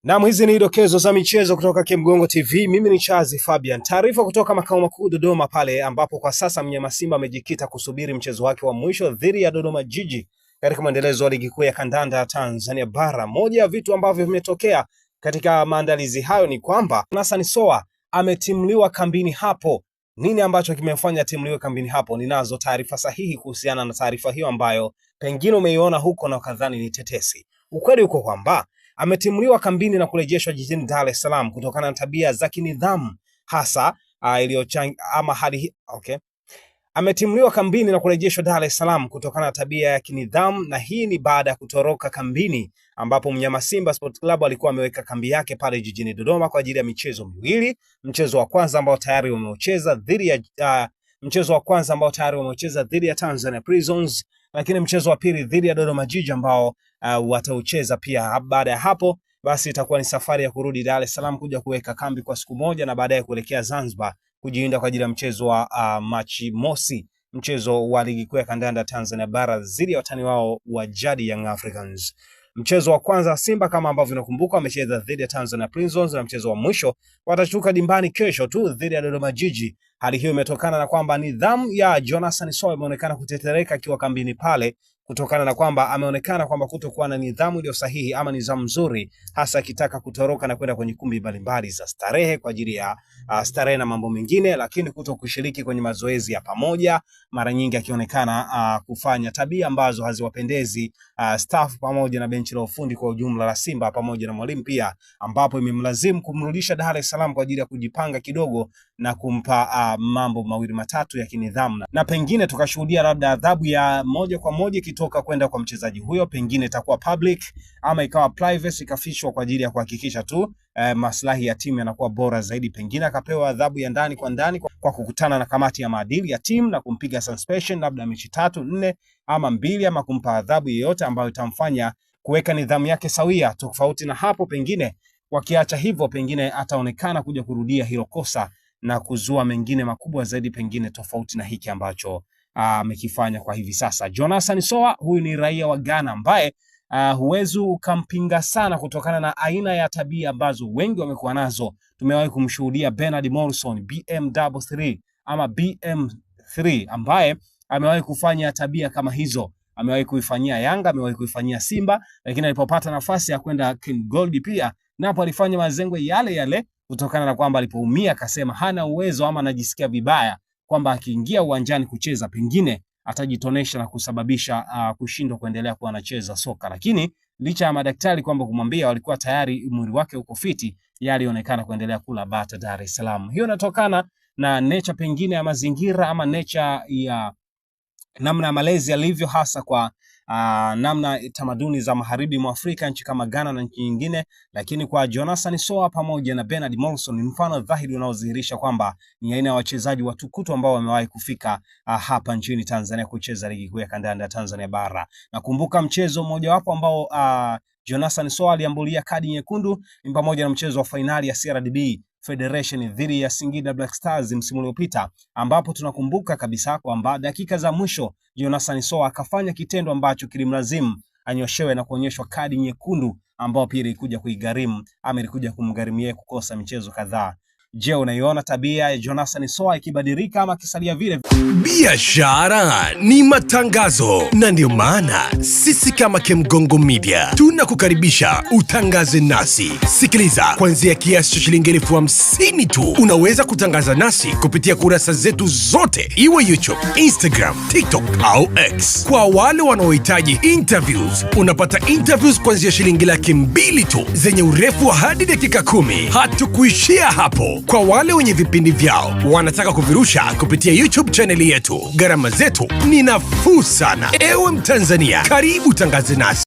Naam, hizi ni dokezo za michezo kutoka Kimgongo TV. Mimi ni Chazi Fabian. Taarifa kutoka makao makuu Dodoma pale ambapo kwa sasa mnyama Simba amejikita kusubiri mchezo wake wa mwisho dhidi ya Dodoma Jiji katika maendelezo ya ligi kuu ya kandanda ya Tanzania bara. Moja ya vitu ambavyo vimetokea katika maandalizi hayo ni kwamba Jonathan Soa ametimliwa kambini hapo. Nini ambacho kimemfanya timliwe kambini hapo? Ninazo taarifa sahihi kuhusiana na taarifa hiyo ambayo pengine umeiona huko na ukadhani ni tetesi. Ukweli uko kwamba ametimuliwa kambini na kurejeshwa jijini Dar es Salaam kutokana na tabia za kinidhamu hasa ametimuliwa kambini na kurejeshwa Dar es Salaam kutokana na tabia ya kinidhamu, na hii ni baada ya kutoroka kambini ambapo mnyama Simba Sport Club alikuwa ameweka kambi yake pale jijini Dodoma kwa ajili ya michezo miwili. Mchezo wa kwanza ambao tayari wameucheza dhidi ya Tanzania Prisons, lakini mchezo wa pili dhidi ya Dodoma Jiji ambao wataucheza pia. Baada ya hapo basi itakuwa ni safari ya kurudi Dar es Salaam kuja kuweka kambi kwa siku moja na baadaye kuelekea Zanzibar kujiandaa kwa ajili ya mchezo wa Machi mosi, mchezo wa ligi kuu ya kandanda Tanzania bara dhidi ya watani wao wa jadi Young Africans. Mchezo wa kwanza Simba kama ambavyo nakumbuka wamecheza dhidi ya Tanzania Prisons, na mchezo wa mwisho watashuka dimbani kesho tu dhidi ya Dodoma Jiji. Hali hiyo imetokana na kwamba nidhamu ya Jonathan Soa imeonekana kutetereka akiwa kambini pale, kutokana na kwamba ameonekana kwamba kutokuwa na nidhamu iliyo sahihi ama nidhamu nzuri, hasa akitaka kutoroka na kwenda kwenye kumbi mbalimbali za starehe kwa ajili ya starehe na mambo mengine, lakini kushiriki kwenye mazoezi ya pamoja, mara nyingi akionekana kufanya tabia ambazo haziwapendezi staff pamoja na benchi la ufundi kwa ujumla la Simba pamoja na mwalimu pia, ambapo imemlazimu kumrudisha Dar es Salaam kwa ajili ya kujipanga kidogo na kumpa mambo mawili matatu ya kinidhamu, na pengine tukashuhudia labda adhabu ya moja kwa moja kitoka kwenda kwa mchezaji huyo, pengine itakuwa public ama ikawa private ikafishwa kwa ajili ya kuhakikisha tu maslahi ya timu yanakuwa bora zaidi. Pengine akapewa adhabu ya ndani kwa ndani kwa kukutana na kamati ya maadili ya timu na kumpiga suspension labda mechi 3, 4 ama 2, ama kumpa adhabu yoyote ambayo itamfanya kuweka nidhamu yake sawia. Tofauti na hapo, pengine wakiacha hivyo, pengine ataonekana kuja kurudia hilo kosa na kuzua mengine makubwa zaidi, pengine tofauti na hiki ambacho amekifanya kwa hivi sasa. Jonathan Soa huyu ni raia wa Ghana ambaye huwezi ukampinga sana kutokana na aina ya tabia ambazo wengi wamekuwa nazo. Tumewahi kumshuhudia Bernard Morrison BM33 ama BM3 ambaye amewahi kufanya tabia kama hizo. Amewahi kuifanyia Yanga, amewahi kuifanyia Simba, lakini alipopata nafasi ya kwenda King Gold pia napo alifanya mazengwe yale yale, kutokana na kwamba alipoumia akasema hana uwezo ama anajisikia vibaya kwamba akiingia uwanjani kucheza pengine atajitonesha na kusababisha kushindwa kuendelea kuwa anacheza soka. Lakini licha ya madaktari kwamba kumwambia walikuwa tayari mwili wake uko fiti, yalionekana kuendelea kula bata Dar es Salaam. Hiyo inatokana na nature pengine ya mazingira ama nature ya namna ya malezi yalivyo, hasa kwa namna tamaduni za magharibi mwa Afrika, nchi kama Ghana na nchi nyingine. Lakini kwa Jonathan Soa pamoja na Bernard Morrison ni mfano dhahiri unaodhihirisha kwamba ni aina ya wachezaji watukutu ambao wamewahi kufika hapa nchini Tanzania kucheza ligi kuu ya kandanda Tanzania bara. Nakumbuka mchezo mmoja wapo ambao Jonathan Soa aliambulia kadi nyekundu ni pamoja na mchezo wa fainali ya CRDB Federation dhidi ya Singida Black Stars msimu uliopita, ambapo tunakumbuka kabisa kwamba dakika za mwisho Jonathan Soa akafanya kitendo ambacho kilimlazimu anyoshewe na kuonyeshwa kadi nyekundu, ambao pia ilikuja kuigharimu ama ilikuja kumgharimia kukosa michezo kadhaa. Je, unaiona tabia ya Jonathan Soa ikibadilika ama kisalia vile? Biashara ni matangazo, na ndio maana sisi kama Kimgongo Media tunakukaribisha utangaze nasi. Sikiliza, kuanzia kiasi cha shilingi 50,000 tu unaweza kutangaza nasi kupitia kurasa zetu zote, iwe YouTube, Instagram, TikTok au X. Kwa wale wanaohitaji interviews, unapata interviews kuanzia shilingi 200,000 tu zenye urefu wa hadi dakika 10. Hatukuishia hapo. Kwa wale wenye vipindi vyao wanataka kuvirusha kupitia YouTube channel yetu, gharama zetu ni nafuu sana. Ewe Mtanzania, karibu tangaze nasi.